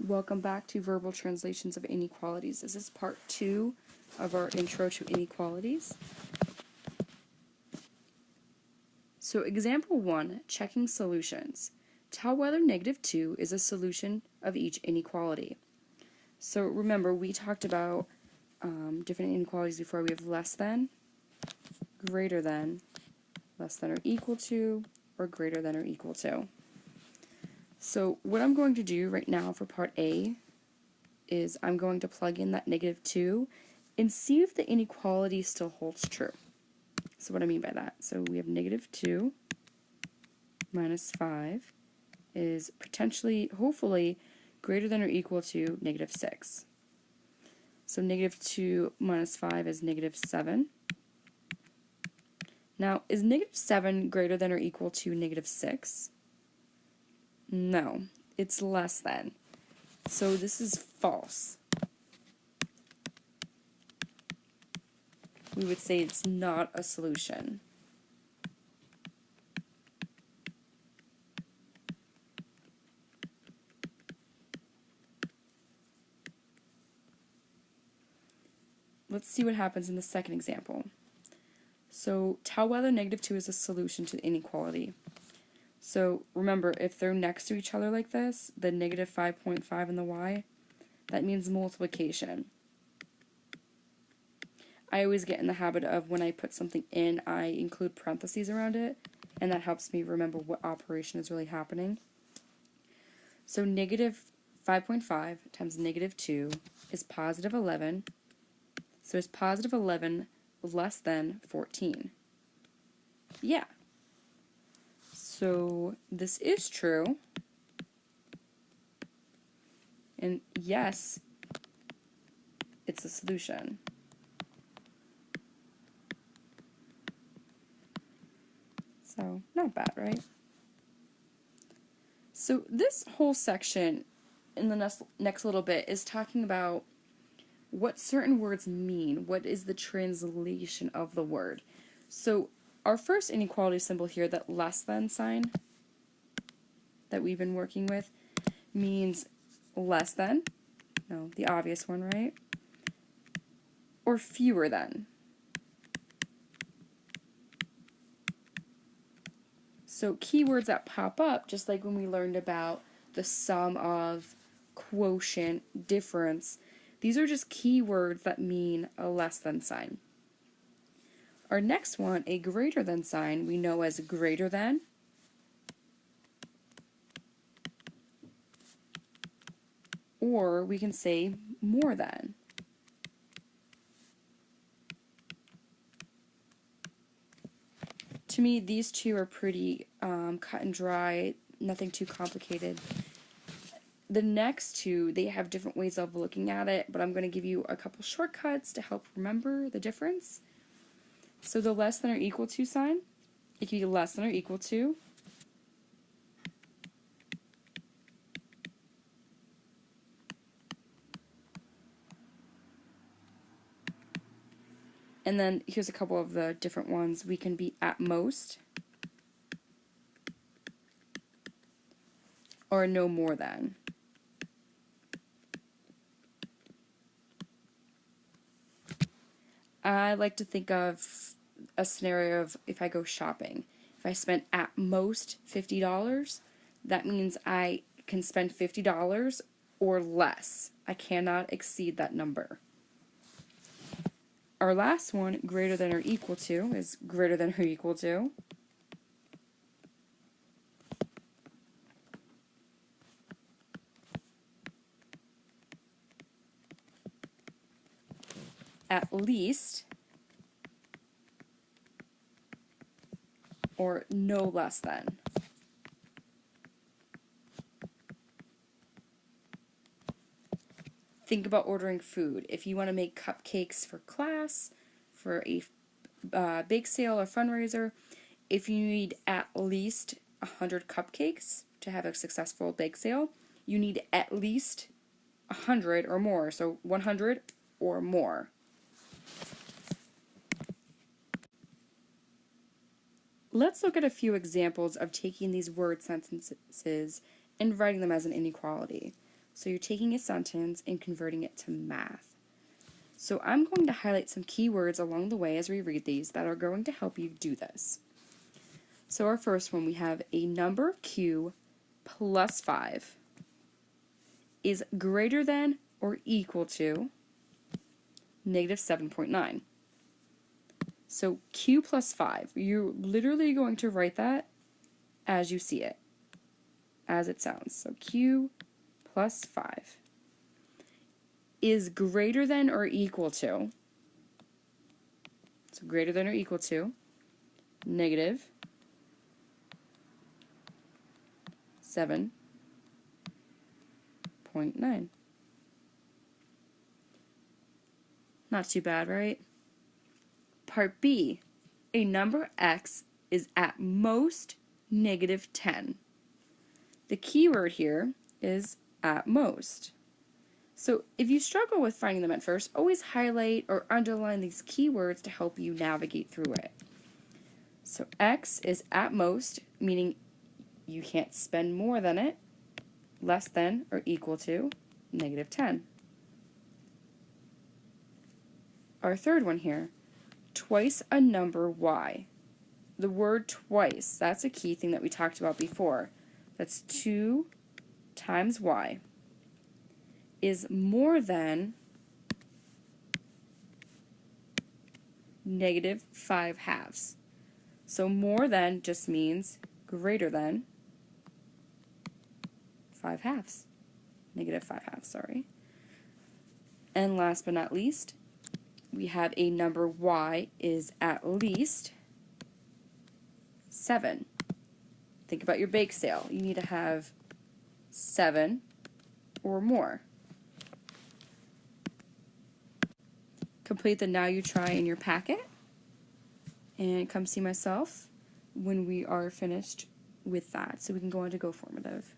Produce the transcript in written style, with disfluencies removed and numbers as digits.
Welcome back to Verbal Translations of Inequalities. This is part 2 of our Intro to Inequalities. So example 1, checking solutions. Tell whether -2 is a solution of each inequality. So remember, we talked about different inequalities before. We have less than, greater than, less than or equal to, or greater than or equal to. So what I'm going to do right now for part A is I'm going to plug in that -2 and see if the inequality still holds true. So what I mean by that, so we have -2 minus 5 is potentially, hopefully, greater than or equal to -6. So -2 minus 5 is -7. Now, is -7 greater than or equal to -6? No, it's less than. So this is false. We would say it's not a solution. Let's see what happens in the second example. So tell whether -2 is a solution to the inequality. So remember, if they're next to each other like this, the -5.5 and the y, that means multiplication. I always get in the habit of when I put something in, I include parentheses around it, and that helps me remember what operation is really happening. So -5.5 times -2 is positive 11. So is positive 11 less than 14? Yeah. So this is true. And yes, it's a solution. So not bad, right? So this whole section in the next little bit is talking about what certain words mean. What is the translation of the word? So our first inequality symbol here, that less than sign that we've been working with, means less than, no, the obvious one, right? Or fewer than. So keywords that pop up, just like when we learned about the sum of, quotient, difference, these are just keywords that mean a less than sign. Our next one, a greater than sign, we know as greater than, or we can say more than. To me, these two are pretty cut and dry, nothing too complicated. The next two, they have different ways of looking at it, but I'm going to give you a couple shortcuts to help remember the difference. So the less than or equal to sign, it can be less than or equal to, and then here's a couple of the different ones. We can be at most, or no more than. I like to think of a scenario of if I go shopping. If I spend at most $50, that means I can spend $50 or less. I cannot exceed that number. Our last one, greater than or equal to, is greater than or equal to at least or no less than. Think about ordering food. If you want to make cupcakes for class, for a bake sale or fundraiser, if you need at least 100 cupcakes to have a successful bake sale, you need at least 100 or more, so 100 or more. Let's look at a few examples of taking these word sentences and writing them as an inequality. So you're taking a sentence and converting it to math. So I'm going to highlight some keywords along the way as we read these that are going to help you do this. So our first one, we have a number q plus 5 is greater than or equal to negative 7.9. So q plus 5, you're literally going to write that as you see it, as it sounds. So q plus 5 is greater than or equal to, so greater than or equal to, negative 7.9. Not too bad, right? Part B, a number x is at most negative 10. The key word here is at most. So if you struggle with finding them at first, always highlight or underline these keywords to help you navigate through it. So x is at most, meaning you can't spend more than it, less than or equal to negative 10. Our third one here, twice a number y. The word twice, that's a key thing that we talked about before. That's 2 times y is more than negative 5 halves. So more than just means greater than 5 halves. Negative 5 halves, sorry. And last but not least, we have a number y is at least 7. Think about your bake sale. You need to have 7 or more. Complete the Now You Try in your packet and come see myself when we are finished with that, so we can go on to Go Formative.